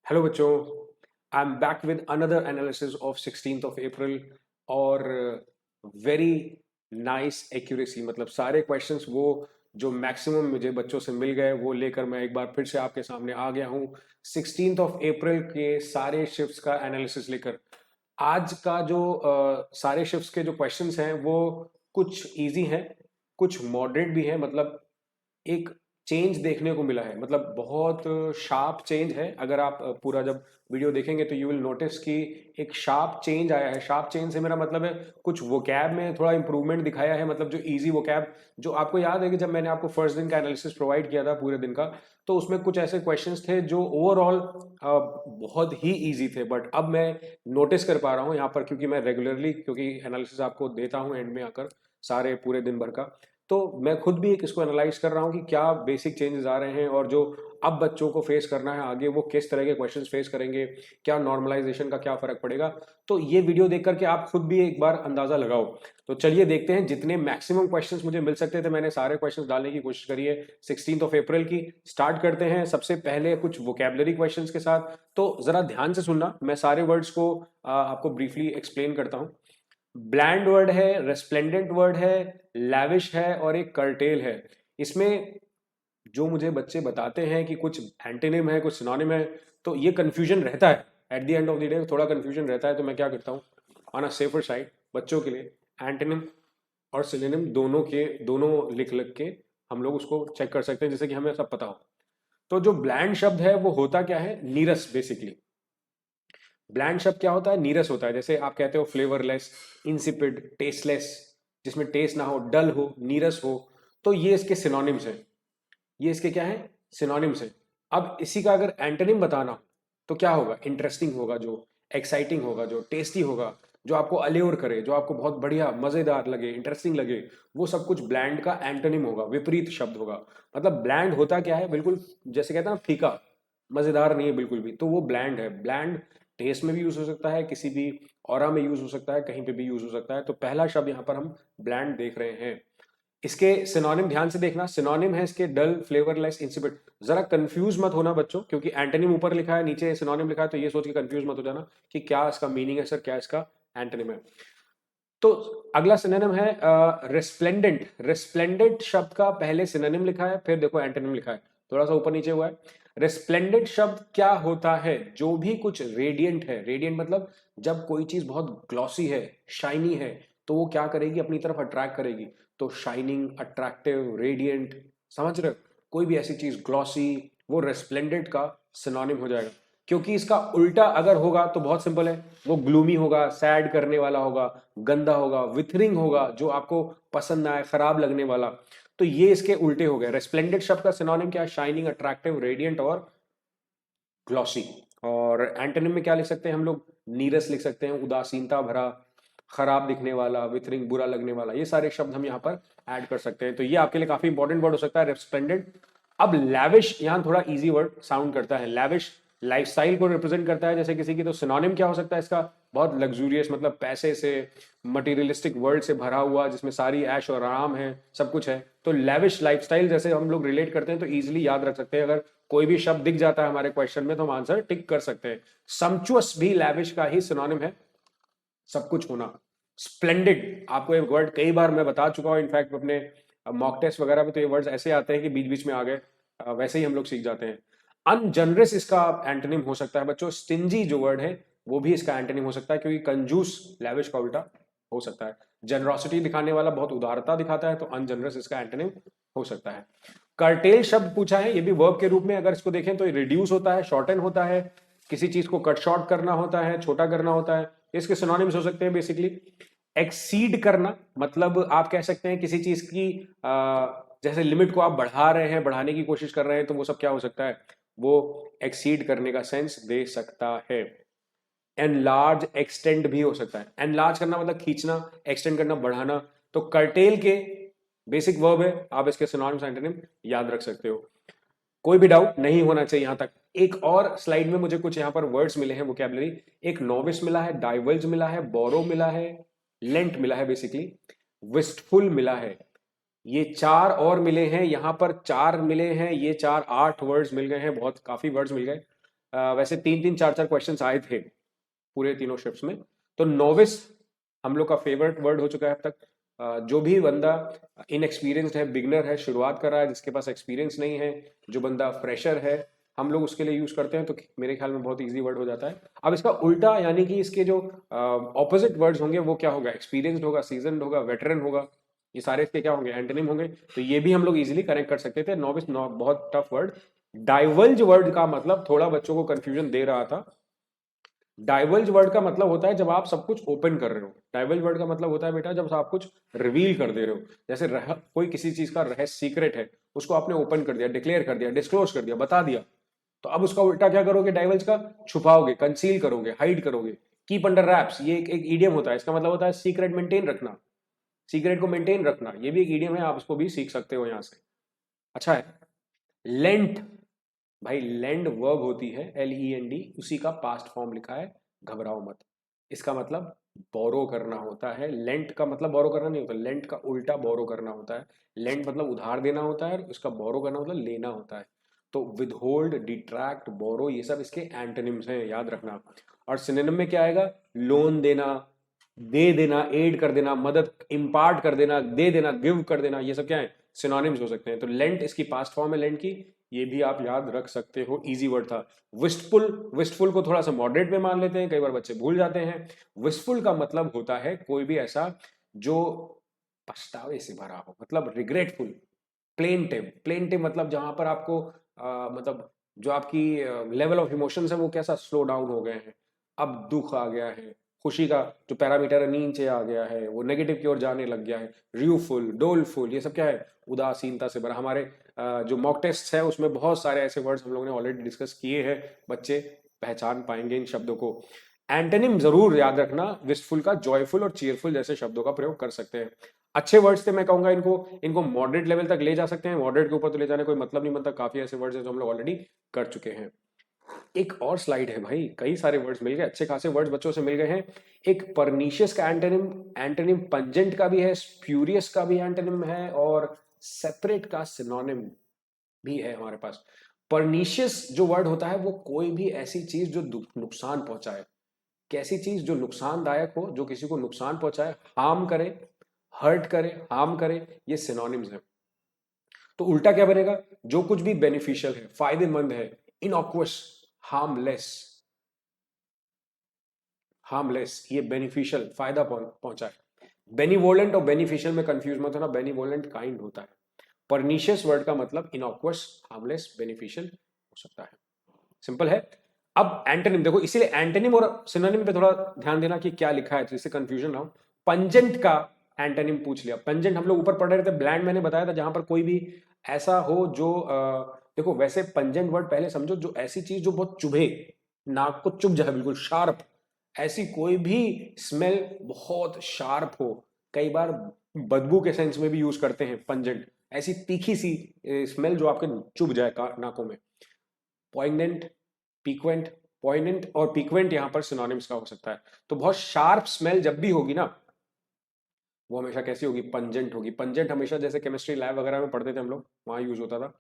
Hello बच्चों, I am back with another analysis of 16th of April और very nice accuracy. मतलब सारे questions वो जो मैक्सिमम मुझे बच्चों से मिल गए वो लेकर मैं एक बार फिर से आपके सामने आ गया हूँ 16th ऑफ अप्रैल के सारे शिफ्ट्स का एनालिसिस लेकर। आज का जो सारे शिफ्ट्स के जो क्वेश्चंस हैं वो कुछ इजी हैं, कुछ मॉडरेट भी हैं। मतलब एक चेंज देखने को मिला है, मतलब बहुत शार्प चेंज है। अगर आप पूरा जब वीडियो देखेंगे तो यू विल नोटिस कि एक शार्प चेंज आया है। शार्प चेंज से मेरा मतलब है कुछ वोकैब में थोड़ा इंप्रूवमेंट दिखाया है। मतलब जो इजी वोकैब, जो आपको याद है कि जब मैंने आपको फर्स्ट दिन का एनालिसिस प्रोवाइड किया था पूरे दिन का, तो उसमें कुछ ऐसे क्वेश्चंस थे जो ओवरऑल बहुत ही इजी थे। बट अब मैं नोटिस कर पा रहा हूँ यहाँ पर, क्योंकि मैं रेगुलरली, क्योंकि एनालिसिस आपको देता हूँ एंड में आकर सारे पूरे दिन भर का, तो मैं खुद भी एक इसको एनालाइज कर रहा हूँ कि क्या बेसिक चेंजेस आ रहे हैं और जो अब बच्चों को फेस करना है आगे, वो किस तरह के क्वेश्चंस फेस करेंगे, क्या नॉर्मलाइजेशन का क्या फर्क पड़ेगा। तो ये वीडियो देख करके आप खुद भी एक बार अंदाजा लगाओ। तो चलिए देखते हैं, जितने मैक्सिमम क्वेश्चंस मुझे मिल सकते थे मैंने सारे क्वेश्चंस डालने की कोशिश करी है 16th ऑफ अप्रैल की। स्टार्ट करते हैं सबसे पहले कुछ वोकेबलरी क्वेश्चंस के साथ। तो जरा ध्यान से सुनना, मैं सारे वर्ड्स को आपको ब्रीफली एक्सप्लेन करता हूँ। ब्लैंड वर्ड है, रेस्प्लेंडेंट वर्ड है, लैविश है और एक कर्टेल है। इसमें जो मुझे बच्चे बताते हैं कि कुछ एंटोनिम है, कुछ सिनोनिम है, तो ये कंफ्यूजन रहता है। At the end of the day थोड़ा कंफ्यूजन रहता है, तो मैं क्या करता हूँ, ऑन अ सेफर साइड बच्चों के लिए एंटोनिम और सिनोनिम दोनों के दोनों लिख लिख के हम लोग उसको चेक कर सकते हैं, जैसे कि हमें सब पता हो। तो जो ब्लैंड शब्द है वो होता क्या है, नीरस बेसिकली। ब्लैंड शब्द क्या होता है, नीरस होता है। जैसे आप कहते हो फ्लेवरलेस, इंसिपिड, टेस्टलेस, जिसमें टेस्ट ना हो, डल हो, नीरस हो, तो ये इसके सिनोनिम्स हैं। ये इसके क्या है, सिनोनिम्स हैं। अब इसी का अगर एंटोनिम बताना हो तो क्या होगा, इंटरेस्टिंग होगा, जो एक्साइटिंग होगा, जो टेस्टी होगा, जो आपको अल्योर करे, जो आपको बहुत बढ़िया मजेदार लगे, इंटरेस्टिंग लगे, वो सब कुछ ब्लैंड का एंटोनिम होगा, विपरीत शब्द होगा। मतलब ब्लैंड होता क्या है, बिल्कुल जैसे कहते हैं ना फीका, मजेदार नहीं है बिल्कुल भी, तो वो ब्लैंड है। ब्लैंड टेस्ट में भी यूज हो सकता है, किसी भी ऑरा में यूज हो सकता है, कहीं पे भी यूज हो सकता है। तो पहला शब्द यहाँ पर हम ब्लैंड देख रहे हैं। इसके सिनोनिम ध्यान से देखना, सिनोनिम है इसके डल, फ्लेवरलेस, इंसिपिड। जरा कंफ्यूज मत होना बच्चों, क्योंकि एंटोनिम ऊपर लिखा है, नीचे सिनोनिम लिखा है, तो ये सोच के कंफ्यूज मत हो जाना कि क्या इसका मीनिंग है सर, क्या इसका एंटोनिम है। तो अगला सिनोनिम है रेस्प्लेंडेंट। रेस्प्लेंडेंट शब्द का पहले सिनोनिम लिखा है, फिर देखो एंटोनिम लिखा है, थोड़ा सा ऊपर नीचे हुआ है। रेस्प्लेंडेंट शब्द क्या होता है, जो भी कुछ रेडियंट है। रेडियंट मतलब जब कोई चीज बहुत ग्लॉसी है, शाइनी है, तो वो क्या करेगी, अपनी तरफ अट्रैक्ट करेगी। तो शाइनिंग, अट्रैक्टिव, रेडियंट, समझ रहे हो, कोई भी ऐसी चीज ग्लॉसी, वो रेस्प्लेंडेंट का सिनोनिम हो जाएगा। क्योंकि इसका उल्टा अगर होगा तो बहुत सिंपल है, वो ग्लूमी होगा, सैड करने वाला होगा, गंदा होगा, विथरिंग होगा, जो आपको पसंद ना आए, खराब लगने वाला। तो ये इसके उल्टे हो गए। रेस्प्लेंडेंट शब्द का सिनोनिम क्या है, शाइनिंग, अट्रैक्टिव, रेडियंट और ग्लॉसी। और एंटोनिम में क्या लिख सकते हैं हम लोग, नीरस लिख सकते हैं, उदासीनता भरा, खराब दिखने वाला, विथरिंग, बुरा लगने वाला। ये सारे शब्द हम यहाँ पर ऐड कर सकते हैं। तो ये आपके लिए काफी इंपॉर्टेंट वर्ड हो सकता है, रेस्प्लेंडेंट। अब लैविश यहाँ थोड़ा इजी वर्ड साउंड करता है। लैविश लाइफस्टाइल को रिप्रेजेंट करता है जैसे किसी की, तो सिनोनिम क्या हो सकता है इसका, बहुत लग्जूरियस, मतलब पैसे से, मटेरियलिस्टिक वर्ल्ड से भरा हुआ, जिसमें सारी ऐश और आराम है, सब कुछ है। तो लैविश लाइफस्टाइल जैसे हम लोग रिलेट करते हैं, तो इजीली याद रख सकते हैं। अगर कोई भी शब्द दिख जाता है हमारे क्वेश्चन में तो हम आंसर टिक कर सकते हैं। सम्चुअस भी लैविश का ही सिनोनिम है, सब कुछ होना। स्प्लेंडेड, आपको ये वर्ड कई बार मैं बता चुका हूं, इनफैक्ट अपने मॉक टेस्ट वगैरह में तो ये वर्ड्स ऐसे आते हैं कि बीच बीच में आ गए, वैसे ही हम लोग सीख जाते हैं। अनजनरस इसका एंटोनिम हो सकता है बच्चों। स्टिंजी जो वर्ड है वो भी इसका एंटोनिम हो सकता है, क्योंकि कंजूस लैविश का उल्टा हो सकता है। जनरोसिटी दिखाने वाला, बहुत उदारता दिखाता है, तो अनजनरस इसका एंटोनिम हो सकता है। कर्टेल शब्द पूछा है, ये भी वर्ब के रूप में अगर इसको देखें तो रिड्यूस होता है, शॉर्टन होता है, किसी चीज को कट शॉर्ट करना होता है, छोटा करना होता है। इसके सिनोनिम्स हो सकते हैं बेसिकली। एक्सीड करना, मतलब आप कह सकते हैं किसी चीज की जैसे लिमिट को आप बढ़ा रहे हैं, बढ़ाने की कोशिश कर रहे हैं, तो वो सब क्या हो सकता है, वो एक्सीड करने का सेंस दे सकता है। एनलार्ज, एक्सटेंड भी हो सकता है। एनलार्ज करना मतलब खींचना, एक्सटेंड करना, बढ़ाना। तो कर्टेल के बेसिक वर्ब है, आप इसके सिनोनिम्स एंटोनिम याद रख सकते हो। कोई भी डाउट नहीं होना चाहिए यहां तक। एक और स्लाइड में मुझे कुछ यहां पर वर्ड्स मिले हैं, वोकैबुलरी। एक नोविस मिला है, डाइवर्ज मिला है, बोरो मिला है, लेंट मिला है बेसिकली, विस्टफुल मिला है। ये चार और मिले हैं, यहां पर चार मिले हैं, ये चार 8 वर्ड्स मिल गए हैं, बहुत काफी वर्ड्स मिल गए। वैसे 3-3 4-4 क्वेश्चन आए थे पूरे तीनों शिफ्ट्स में। तो नोविस हम लोग का फेवरेट वर्ड हो चुका है अब तक। जो भी बंदा इनएक्सपीरियंस्ड है, बिगनर है, शुरुआत कर रहा है, जिसके पास एक्सपीरियंस नहीं है, जो बंदा फ्रेशर है, हम लोग उसके लिए यूज करते हैं, तो मेरे ख्याल में बहुत इजी वर्ड हो जाता है। अब इसका उल्टा यानी कि इसके जो ऑपोजिट वर्ड्स होंगे वो क्या होगा? एक्सपीरियंस्ड होगा, सीजनड होगा, वेटरन होगा। ये सारे इसके क्या होंगे? एंटोनिम होंगे। तो ये भी हम लोग इजीली कनेक्ट कर सकते थे। नॉविस बहुत टफ वर्ड। डाइवल्ज वर्ड का मतलब थोड़ा बच्चों को कंफ्यूजन दे रहा था। डाइवल्ज वर्ड का मतलब होता है जब आप सब कुछ ओपन कर रहे हो। डाइवल्ज वर्ड का मतलब होता है बेटा जब आप कुछ रिवील कर दे रहे हो। जैसे कोई किसी चीज का रहस्य, सीक्रेट है, उसको आपने ओपन कर दिया, डिक्लेयर कर दिया, डिस्क्लोज कर दिया, बता दिया। तो अब उसका उल्टा क्या करोगे? डाइवल्ज का छुपाओगे, कंसील करोगे, हाइड करोगे, कीप अंडर रैप्स। ये एक ईडियम होता है। इसका मतलब होता है सीक्रेट मेंटेन रखना, सीक्रेट को मेंटेन रखना। ये भी एक ईडियम है, आप इसको भी सीख सकते हो यहां से। अच्छा है। लेंट, भाई लेंड वर्ब होती है, LEND, उसी का पास्ट फॉर्म लिखा है, घबराओ मत। इसका मतलब बोरो करना होता है। लेंट का मतलब बोरो करना नहीं होता, लेंट का उल्टा बोरो करना होता है। लेंट मतलब उधार देना होता है, और उसका बोरो करना मतलब लेना होता है। तो विदहोल्ड, डिट्रैक्ट, बोरो, ये सब इसके एंटोनिम्स हैं, याद रखना। और सिनोनिम में क्या आएगा? लोन देना, दे देना, एड कर देना, मदद इम्पार्ट कर देना, दे देना, गिव कर देना, ये सब क्या है? सिनोनिम्स हो सकते हैं। तो लेंट इसकी पास्ट फॉर्म है लेंट की, ये भी आप याद रख सकते हो। इजी वर्ड था। विस्टफुल, विस्टफुल को थोड़ा सा मॉडरेट में मान लेते हैं, कई बार बच्चे भूल जाते हैं। विस्टफुल का मतलब होता है कोई भी ऐसा जो पछतावे से भरा हो, मतलब रिग्रेटफुल। प्लेंटिव, प्लेंटिव मतलब जहां पर आपको मतलब जो आपकी लेवल ऑफ इमोशंस है वो कैसा स्लो डाउन हो गए हैं। अब दुख आ गया है, खुशी का जो पैरामीटर है नीचे आ गया है, वो नेगेटिव की ओर जाने लग गया है। र्यूफुल, डोलफुल, ये सब क्या है? उदासीनता से भरा। हमारे जो मॉक टेस्ट है उसमें बहुत सारे ऐसे वर्ड्स हम लोगों ने ऑलरेडी डिस्कस किए हैं। बच्चे पहचान पाएंगे इन शब्दों को। एंटोनिम जरूर याद रखना। विस्टफुल का जॉयफुल और चीयरफुल जैसे शब्दों का प्रयोग कर सकते हैं। अच्छे वर्ड्स थे, मैं कहूंगा इनको इनको मॉडरेट लेवल तक ले जा सकते हैं। मॉडरेट के ऊपर तो ले जाने कोई मतलब नहीं बनता, काफी ऐसे वर्ड्स हैं जो हम लोग ऑलरेडी कर चुके हैं। एक और स्लाइड है भाई, कई सारे वर्ड्स मिल गए, अच्छे खासे वर्ड्स बच्चों से मिल गए हैं। एक परनीशियस का एंटोनिम, एंटोनिम पंजेंट का भी है, स्प्यूरियस का भी एंटोनिम है, और सेपरेट का सिनोनिम भी है हमारे पास। परनीशियस जो वर्ड होता है वो कोई भी ऐसी चीज जो नुकसान पहुंचाए। कैसी चीज? जो नुकसानदायक हो, जो किसी को नुकसान पहुंचाए, हार्म करे, हर्ट करे, हार्म करे, ये सिनोनिम्स है। तो उल्टा क्या बनेगा? जो कुछ भी बेनिफिशियल है, फायदेमंद है, इनऑक्वस, हार्मलेस, हार्मलेस, ये बेनिफिशियल, फायदा पहुंचाए। बेनिवोलेंट और बेनिफिशियल में कंफ्यूज मत होना, बेनिवोलेंट काइंड होता है। परनीशियस वर्ड का मतलब इनऑक्वस, हार्मलेस, बेनिफिशियल हो सकता है। सिंपल है। अब एंटोनिम देखो, इसीलिए एंटोनिम और सिनोनिम पे थोड़ा ध्यान देना कि क्या लिखा है, जिससे कंफ्यूजन ना हो। पंजेंट का एंटोनिम पूछ लिया। पंजेंट हम लोग ऊपर पढ़ रहे थे, ब्लैंड मैंने बताया था, जहां पर कोई भी ऐसा हो जो देखो वैसे पंजेंट वर्ड पहले समझो, जो ऐसी चीज जो बहुत चुभे, नाक को चुभ जाए, बिल्कुल शार्प, ऐसी कोई भी स्मेल बहुत शार्प हो। कई बार बदबू के सेंस में भी यूज करते हैं पंजेंट। ऐसी तीखी सी स्मेल जो आपके चुभ जाए नाकों में। पॉइगनेंट, पिक्वेंट, पॉइगनेंट और पिक्वेंट यहां पर सिनोनिम्स का हो सकता है। तो बहुत शार्प स्मेल जब भी होगी ना, वो हमेशा कैसी होगी? पंजेंट होगी। पंजेंट हमेशा जैसे केमिस्ट्री लैब वगैरह में पढ़ते थे हम लोग, वहां यूज होता था।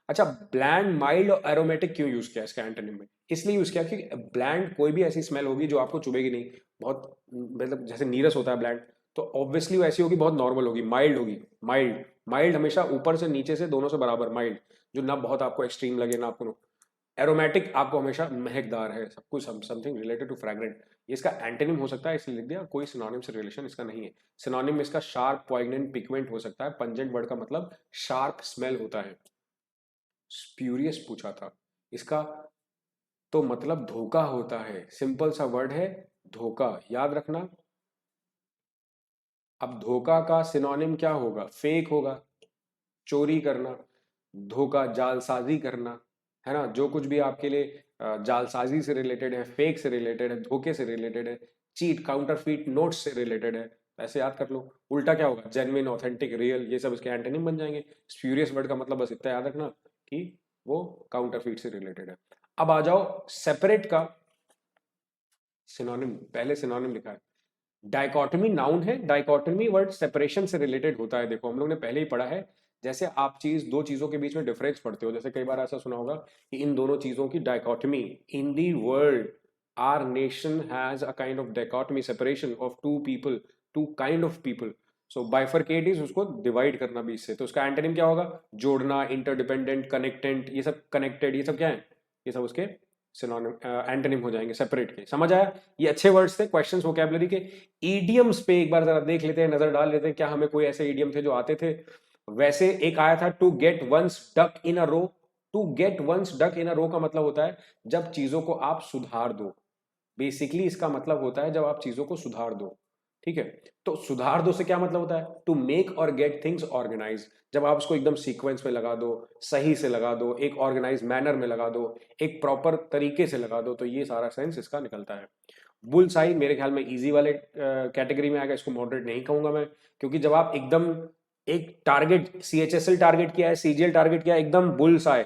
अच्छा, ब्लैंड, माइल्ड और एरोमेटिक क्यों यूज किया इसका एंटोनिम में? इसलिए यूज किया क्योंकि ब्लैंड कोई भी ऐसी स्मेल होगी जो आपको चुभेगी नहीं, बहुत मतलब जैसे नीरस होता है ब्लैंड, तो ऑब्वियसली वो ऐसी होगी, बहुत नॉर्मल होगी, माइल्ड होगी। माइल्ड, माइल्ड हमेशा ऊपर से नीचे से दोनों से बराबर माइल्ड, जो ना बहुत आपको एक्सट्रीम लगे ना आपको। एरोमेटिक आपको हमेशा महकदार है, सब कुछ समथिंग रिलेटेड टू फ्रैग्रेंट। इसका एंटोनिम हो सकता है, इसलिए लिख दिया। कोई सिनोनिम से रिलेशन इसका नहीं है। सिनोनिम में इसका शार्प, पॉइगनेंट, पिगमेंट हो सकता है। पंजेंट वर्ड का मतलब शार्प स्मेल होता है। स्प्यूरियस पूछा था, इसका तो मतलब धोखा होता है। सिंपल सा वर्ड है, धोखा, याद रखना। अब धोखा का सिनोनिम क्या होगा? फेक होगा, चोरी करना, धोखा, जालसाजी करना, है ना? जो कुछ भी आपके लिए जालसाजी से रिलेटेड है, फेक से रिलेटेड है, धोखे से रिलेटेड है, चीट, काउंटरफीट, नोट्स से रिलेटेड है, ऐसे याद कर लो। उल्टा क्या होगा? जेन्युइन, ऑथेंटिक, रियल, ये सब इसके एंटोनिम बन जाएंगे। स्प्यूरियस वर्ड का मतलब बस इतना याद रखना कि वो काउंटरफीट से रिलेटेड है। अब आ जाओ सेपरेट का सिनोनिम। पहले सिनोनिम लिखा है। डाइकोटमी नाउन है। डाइकोटमी वर्ड सेपरेशन से रिलेटेड होता है। देखो हम लोग ने पहले ही पढ़ा है, जैसे आप दो चीजों के बीच में डिफरेंस पढ़ते हो, जैसे कई बार ऐसा सुना होगा कि इन दोनों चीजों की dichotomy in the world, our nation has a kind of dichotomy, separation of two people, two kind of people. So bifurcate is उसको डिवाइड करना बीच से, तो उसका एंटोनिम क्या होगा? जोड़ना, इंटरडिपेंडेंट, कनेक्टेंट, ये सब कनेक्टेड, ये सब क्या है? ये सब उसके सिनोनिम एंटोनिम हो जाएंगे सेपरेट के। समझ आया? ये अच्छे वर्ड्स थे क्वेश्चंस वोकैबुलरी के। ईडियम्स पे एक बार जरा देख लेते हैं, नजर डाल लेते हैं, क्या हमें कोई ऐसे ईडियम थे जो आते थे? वैसे एक आया था, to get one's duck in a row. To get one's duck in a row का मतलब होता है जब चीजों को आप सुधार दो। बेसिकली इसका मतलब होता है जब आप चीजों को सुधार दो। ठीक है? तो सुधार दो से क्या मतलब होता है? टू मेक और गेट थिंग्स ऑर्गेनाइज। जब आप उसको एकदम सीक्वेंस में लगा दो, सही से लगा दो, एक ऑर्गेनाइज मैनर में लगा दो, एक प्रॉपर तरीके से लगा दो, तो ये सारा सेंस इसका निकलता है। बुल साई मेरे ख्याल में इजी वाले कैटेगरी में आएगा, इसको मॉडरेट नहीं कहूंगा मैं, क्योंकि जब आप एकदम एक टारगेट, सीएचएसएल टारगेट किया है, सीजीएल टारगेट किया है, एकदम बुल साई,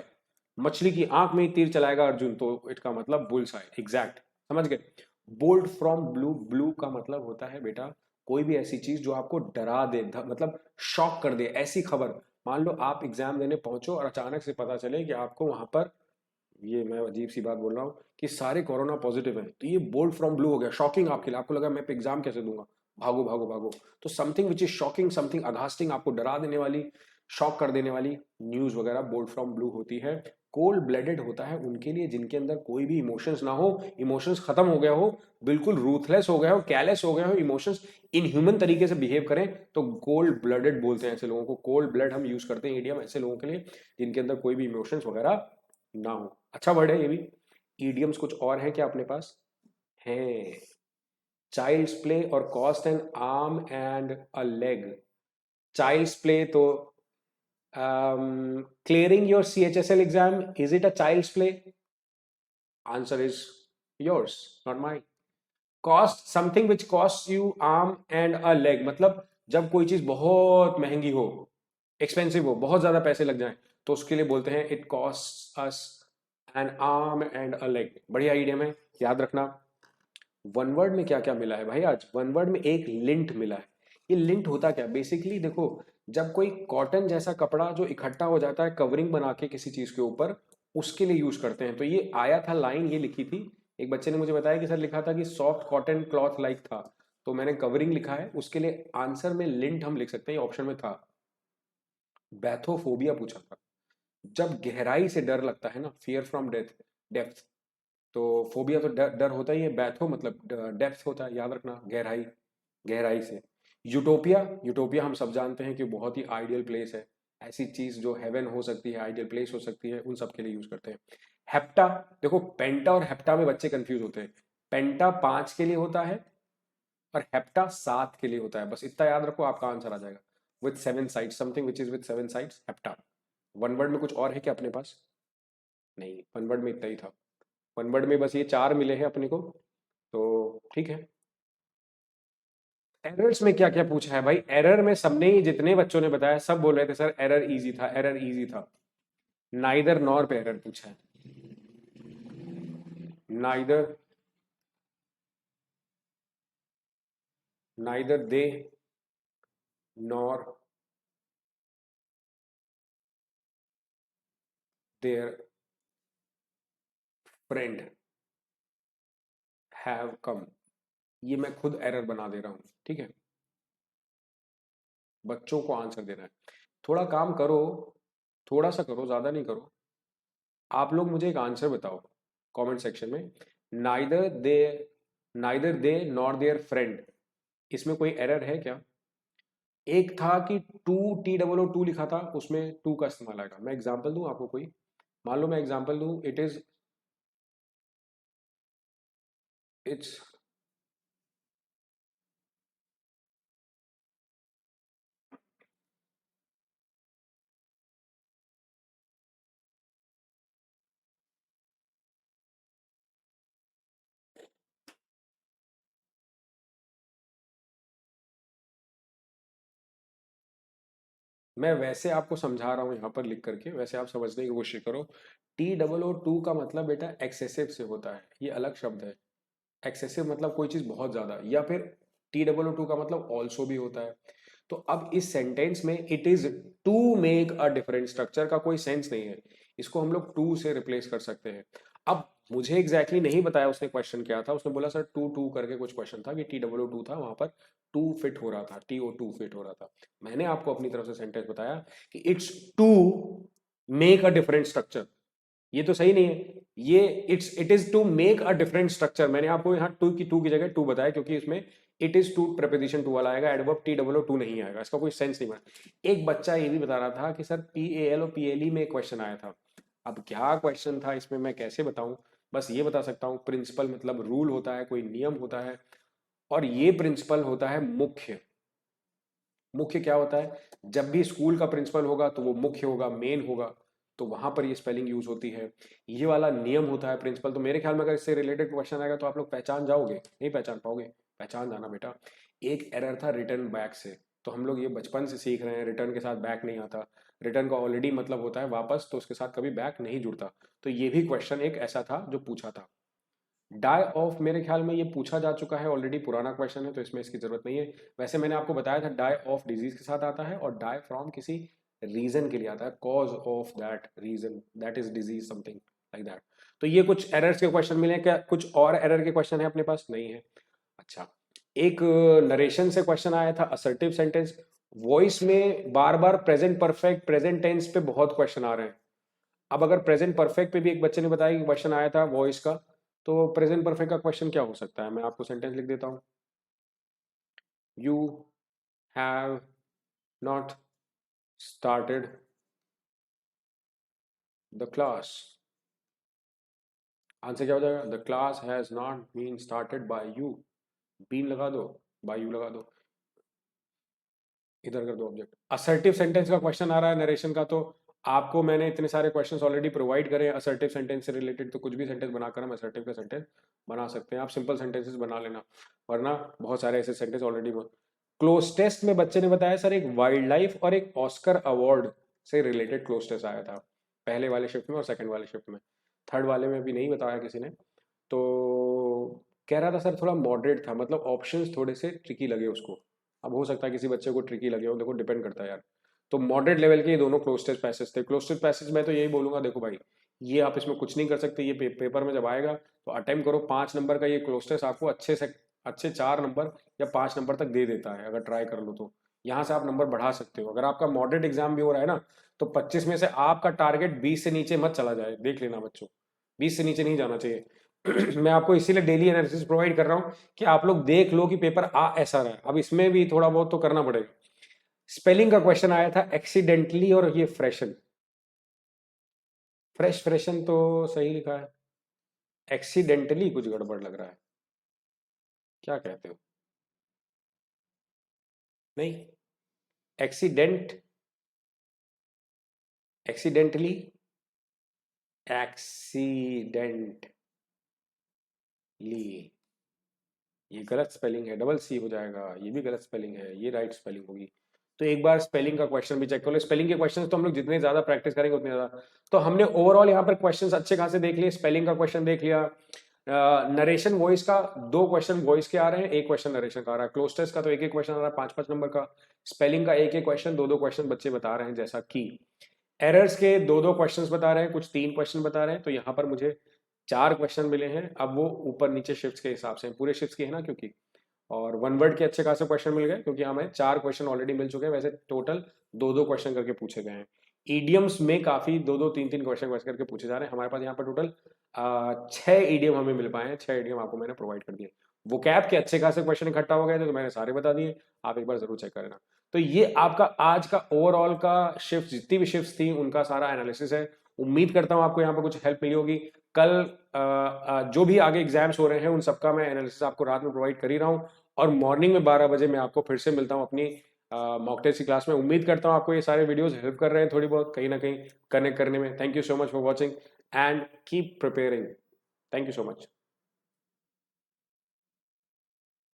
मछली की आंख में ही तीर चलाएगा अर्जुन, तो इसका मतलब बुल साई एग्जैक्ट। समझ गए? बोल्ड फ्रॉम ब्लू, ब्लू का मतलब होता है बेटा कोई भी ऐसी चीज जो आपको डरा दे, मतलब शॉक कर दे, ऐसी खबर। मान लो आप एग्जाम देने पहुंचो और अचानक से पता चले कि आपको वहां पर, ये मैं अजीब सी बात बोल रहा हूँ, कि सारे कोरोना पॉजिटिव हैं, तो ये बोल्ड फ्रॉम ब्लू हो गया, शॉकिंग आपके लिए। आपको लगा मैं एग्जाम कैसे दूंगा, भागो भागो भागो। तो something which is shocking, something aghasting, आपको डरा देने वाली, शॉक कर देने वाली न्यूज वगैरह बोल्ड फ्रॉम ब्लू होती है। कोल्ड ब्लडेड होता है उनके लिए जिनके अंदर कोई भी इमोशंस ना हो, इमोशंस खत्म हो गया हो, बिल्कुल रूथलेस हो गया हो, कैलेस हो गया हो, इमोशंस इनह्यूमन तरीके से बिहेव करें, तो कोल्ड ब्लडेड बोलते हैं ऐसे लोगों को। कोल्ड ब्लड हम यूज करते हैं इडियम ऐसे लोगों के लिए जिनके अंदर कोई भी इमोशंस वगैरह ना हो। अच्छा वर्ड है ये भी। ईडियम्स कुछ और है क्या अपने पास? है। चाइल्ड्स प्ले और cost an arm and a leg. Child's play तो clearing your CHSL exam, is it a child's play? Answer is yours, not mine. Cost, something which costs you arm and a leg, मतलब जब कोई चीज बहुत महंगी हो, expensive हो, बहुत ज्यादा पैसे लग जाएं, तो उसके लिए बोलते हैं it cost us N arm and a leg. बढ़िया आइडिया है, याद रखना। वन वर्ड में क्या क्या मिला है भाई आज? वन वर्ड में एक लिंट मिला है। ये लिंट होता क्या? बेसिकली देखो, जब कोई कॉटन जैसा कपड़ा जो इकट्ठा हो जाता है कवरिंग बना के किसी चीज के ऊपर, उसके लिए यूज करते हैं। तो ये आया था लाइन, ये लिखी थी, एक बच्चे ने मुझे बताया कि सर लिखा था कि सॉफ्ट कॉटन क्लॉथ लाइक था, तो मैंने कवरिंग लिखा है, उसके लिए आंसर में लिंट हम लिख सकते हैं, ऑप्शन में था। बैथोफोबिया पूछा था, जब गहराई से डर लगता है ना, फियर फ्रॉम डेथ, डेप्थ, तो फोबिया तो डर, डर होता ही है, बैथो मतलब डेप्थ होता है, याद रखना, गहराई, गहराई से। यूटोपिया, यूटोपिया हम सब जानते हैं कि बहुत ही आइडियल प्लेस है, ऐसी चीज जो हेवन हो सकती है, आइडियल प्लेस हो सकती है, उन सब के लिए यूज करते हैं। हेप्टा, देखो पेंटा और हेप्टा में बच्चे कंफ्यूज होते हैं। पेंटा 5 के लिए होता है और हेप्टा 7 के लिए होता है, बस इतना याद रखो, आपका आंसर आ जाएगा। With 7 sides, something which is with 7 sides, hepta. One word में कुछ और है क्या अपने पास? नहीं, वन वर्ड में इतना ही था। वन वर्ड में बस ये 4 मिले हैं अपने को, तो ठीक है। एरर्स में क्या क्या पूछा है भाई? एरर में सबने ही, जितने बच्चों ने बताया सब बोल रहे थे सर एरर इजी था, एरर इजी था। नाइदर नॉर पे एरर पूछा है। Neither, neither they nor there friend have come. ये मैं खुद एरर बना दे रहा हूं, ठीक है? बच्चों को आंसर देना है। थोड़ा काम करो, थोड़ा सा करो, ज्यादा नहीं करो। आप लोग मुझे एक आंसर बताओ कमेंट सेक्शन में। Neither they, neither they nor there friend, इसमें कोई एरर है क्या? एक था कि टू, TOO लिखा था, उसमें टू का इस्तेमाल आएगा। मैं एग्जांपल दूं आपको कोई, मान लो मैं एग्जांपल दूं, इट इज, इट्स, मैं वैसे आपको समझा रहा हूं यहाँ पर लिख करके, वैसे आप समझने की कोशिश करो। TOO का मतलब बेटा एक्सेसिव से होता है, ये अलग शब्द है। एक्सेसिव मतलब कोई चीज बहुत ज्यादा, या फिर TOO का मतलब ऑल्सो भी होता है। तो अब इस सेंटेंस में it is to make a different structure का कोई सेंस नहीं है, इसको हम लोग टू से रिप्लेस कर सकते हैं। अब मुझे एग्जैक्टली नहीं बताया उसने क्वेश्चन क्या था, उसने बोला सर टू टू करके कुछ क्वेश्चन था कि TWO2 था, वहां पर टू फिट हो रहा था, TO2 फिट हो रहा था। मैंने आपको अपनी तरफ से सेंटेंस बताया कि it's to make a different structure, ये तो सही नहीं है, ये it is to make a different structure. मैंने आपको यहाँ टू की जगह टू बताया क्योंकि इसमें it is to preposition to वाला आएगा, एडवर्ब TWO2 नहीं आएगा, इसका कोई सेंस नहीं बना। एक बच्चा ये भी बता रहा था कि सर PAL और PLE में क्वेश्चन आया था। अब क्या क्वेश्चन था इसमें मैं कैसे बताऊं, बस ये बता सकता हूं प्रिंसिपल मतलब रूल होता है, कोई नियम होता है, और ये प्रिंसिपल होता है मुख्य। मुख्य क्या होता है, जब भी स्कूल का प्रिंसिपल होगा तो वो मुख्य होगा, मेन होगा, तो वहां पर ये स्पेलिंग यूज होती है। ये वाला नियम होता है प्रिंसिपल। तो मेरे ख्याल में अगर इससे रिलेटेड क्वेश्चन आएगा तो आप लोग पहचान जाओगे, नहीं पहचान पाओगे, पहचान जाना बेटा। एक एरर था रिटर्न बैक से, तो हम लोग ये बचपन से सीख रहे हैं, रिटर्न के साथ बैक नहीं आता, रिटर्न का ऑलरेडी मतलब होता है वापस, तो उसके साथ कभी बैक नहीं जुड़ता। तो ये भी क्वेश्चन एक ऐसा था जो पूछा था। डाई ऑफ मेरे ख्याल में ये पूछा जा चुका है ऑलरेडी, पुराना क्वेश्चन है तो इसमें इसकी जरूरत नहीं है। वैसे मैंने आपको बताया था डाई ऑफ डिजीज के साथ आता है, और डाई फ्रॉम किसी रीजन के लिए आता है, cause of that reason, that is disease something like that. तो ये कुछ एरर्स के क्वेश्चन मिले, क्या कुछ और एरर के क्वेश्चन है अपने पास? नहीं है। अच्छा, एक नरेशन से क्वेश्चन आया था, असर्टिव सेंटेंस। वॉइस में बार बार प्रेजेंट परफेक्ट, प्रेजेंट टेंस पे बहुत क्वेश्चन आ रहे हैं। अब अगर प्रेजेंट परफेक्ट पे भी एक बच्चे ने बताया कि क्वेश्चन आया था वॉइस का, तो प्रेजेंट परफेक्ट का क्वेश्चन क्या हो सकता है? मैं आपको सेंटेंस लिख देता हूं। You have not started the class. Answer क्या हो जाएगा? The class has not been started by you. Been लगा दो, बाय यू लगा दो, इधर कर दो ऑब्जेक्ट। असर्टिव सेंटेंस का क्वेश्चन आ रहा है नरेशन का, तो आपको मैंने इतने सारे क्वेश्चंस ऑलरेडी प्रोवाइड करे हैं असर्टिव सेंटेंस से रिलेटेड, तो कुछ भी सेंटेंस बनाकर हम असर्टिव का सेंटेंस बना सकते हैं। आप सिंपल सेंटेंसेस बना लेना, वरना बहुत सारे ऐसे सेंटेंस ऑलरेडी। क्लोज टेस्ट में बच्चे ने बताया सर एक वाइल्ड लाइफ और एक ऑस्कर अवार्ड से रिलेटेड क्लोज टेस्ट आया था, पहले वाले शिफ्ट में और सेकंड वाले शिफ्ट में। थर्ड वाले में भी नहीं बताया किसी ने। तो कह रहा था सर थोड़ा मॉडरेट था, मतलब ऑप्शंस थोड़े से ट्रिकी लगे उसको। अब हो सकता है किसी बच्चे को ट्रिकी लगे हो, देखो डिपेंड करता है यार। तो मॉडरेट लेवल के ये दोनों क्लोज टेस्ट पैसेज थे। क्लोज टेस्ट पैसेज मैं तो यही बोलूंगा, देखो भाई ये आप इसमें कुछ नहीं कर सकते, ये पेपर में जब आएगा तो अटेम्प्ट करो। 5 नंबर का ये क्लोज टेस्ट आपको अच्छे से अच्छे 4 नंबर या 5 नंबर तक दे देता है, अगर ट्राई कर लो तो यहाँ से आप नंबर बढ़ा सकते हो। अगर आपका मॉडरेट एग्जाम भी हो रहा है ना, तो 25 में से आपका टारगेट 20 से नीचे मत चला जाए, देख लेना बच्चों, 20 से नीचे नहीं जाना चाहिए। मैं आपको इसीलिए डेली एनालिसिस प्रोवाइड कर रहा हूँ कि आप लोग देख लो कि पेपर आ ऐसा रहा है। अब इसमें भी थोड़ा बहुत तो करना पड़ेगा। स्पेलिंग का क्वेश्चन आया था एक्सीडेंटली और ये फ्रेशन। फ्रेशन तो सही लिखा है, एक्सीडेंटली कुछ गड़बड़ लग रहा है, क्या कहते हो? नहीं, एक्सीडेंट, एक्सीडेंटली, एक्सीडेंटली, ये गलत स्पेलिंग है, डबल सी हो जाएगा, ये भी गलत स्पेलिंग है, ये राइट स्पेलिंग होगी। तो एक बार स्पेलिंग का क्वेश्चन भी चेक कर लो। स्पेलिंग के क्वेश्चन तो हम लोग जितने ज्यादा प्रैक्टिस करेंगे उतने ज्यादा। तो हमने ओवरऑल यहाँ पर क्वेश्चन अच्छे खासे देख लिए। स्पेलिंग का क्वेश्चन देख लिया, नरेशन वॉइस का 2 क्वेश्चन वॉइस के आ रहे हैं, 1 क्वेश्चन नरेशन का आ रहा है। क्लोज टेस्ट का तो एक क्वेश्चन आ रहा है 5-5 नंबर का। स्पेलिंग का एक क्वेश्चन, 2-2 क्वेश्चन बच्चे बता रहे हैं। जैसा कि एरर्स के 2-2 क्वेश्चंस बता रहे हैं, कुछ 3 क्वेश्चन बता रहे हैं, तो यहाँ पर मुझे 4 क्वेश्चन मिले हैं। अब वो ऊपर नीचे शिफ्ट के हिसाब से, पूरे शिफ्ट के है ना, क्योंकि और वन वर्ड के अच्छे खासे क्वेश्चन मिल गए, क्योंकि हमें 4 क्वेश्चन ऑलरेडी मिल चुके हैं। वैसे टोटल 2-2 क्वेश्चन करके पूछे गए हैं। ईडियम्स में काफी 2-2 3-3 क्वेश्चन वैसे करके पूछे जा रहे हैं। हमारे पास यहाँ पर टोटल 6 ईडियम हमें मिल पाए हैं। 6 ईडियम आपको मैंने प्रोवाइड कर दिए। वोकैब के अच्छे खासे क्वेश्चन इकट्ठा हो गए थे, तो मैंने सारे बता दिए, आप एक बार जरूर चेक करना। तो ये आपका आज का ओवरऑल का शिफ्ट, जितनी भी शिफ्ट थी उनका सारा एनालिसिस है। उम्मीद करता हूँ आपको यहाँ पर कुछ हेल्प मिली होगी। कल जो भी आगे एग्जाम्स हो रहे हैं उन सबका मैं एनालिसिस आपको रात में प्रोवाइड कर ही रहा हूँ, और मॉर्निंग में 12 बजे मैं आपको फिर से मिलता हूँ अपनी मॉक टेस्ट की क्लास में। उम्मीद करता हूँ आपको ये सारे वीडियोस हेल्प कर रहे हैं थोड़ी बहुत, कहीं ना कहीं कनेक्ट करने में। Thank you so much for watching and keep preparing. Thank you so much.